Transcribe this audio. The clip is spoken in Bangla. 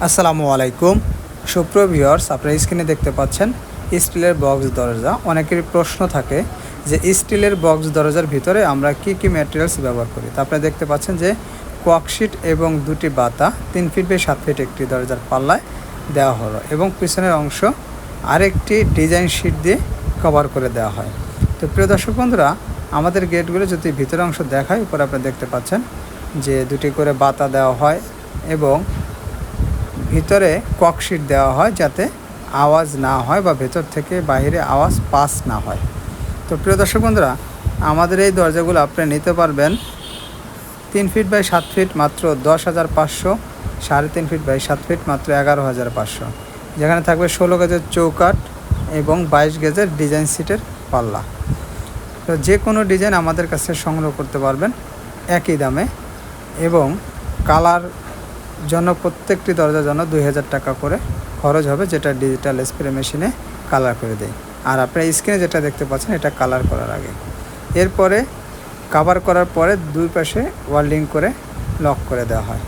আসসালামু আলাইকুম সুপ্রিয় ভিউয়ার্স, আপনারা স্ক্রিনে দেখতে পাচ্ছেন স্টিলের বক্স দরজা। অনেকেরই প্রশ্ন থাকে যে স্টিলের বক্স দরজার ভিতরে আমরা কি কি ম্যাটেরিয়ালস ব্যবহার করি। তা আপনারা দেখতে পাচ্ছেন যে কোয়াকশিট এবং দুটি বাতা 3 ফিট বাই 7 ফিট একটি দরজার পাল্লায় দেওয়া হলো এবং পিছনের অংশ আরেকটি ডিজাইন শিট দিয়ে কভার করে দেওয়া হয়। তো প্রিয় দর্শক বন্ধুরা, আমাদের গেটগুলো যদি ভিতরের অংশ দেখায়, উপরে আপনারা দেখতে পাচ্ছেন যে দুটি করে বাতা দেওয়া হয় এবং ভিতরে ককশিট দেওয়া হয় যাতে আওয়াজ না হয় বা ভেতর থেকে বাইরে আওয়াজ পাস না হয়। তো প্রিয় দর্শক বন্ধুরা, আমাদের এই দরজাগুলো আপনি নিতে পারবেন 3 ফিট বাই 7 ফিট মাত্র 10,500, 3.5 ফিট বাই 7 ফিট মাত্র 11,500, যেখানে থাকবে 16 গেজের চৌকাঠ এবং 22 গেজের ডিজাইন সিটের পাল্লা। তো যে কোনো ডিজাইন আমাদের কাছে সংগ্রহ করতে পারবেন একই দামে এবং কালার জন্য প্রত্যেকটি দরজার জন্য 2,000 টাকা করে খরচ হবে, যেটা ডিজিটাল স্প্রে মেশিনে কালার করে দেয়। আর আপনার স্ক্রিনে যেটা দেখতে পাচ্ছেন এটা কালার করার আগে। এরপরে কাভার করার পরে দুই পাশে ওয়েল্ডিং করে লক করে দেওয়া হয়।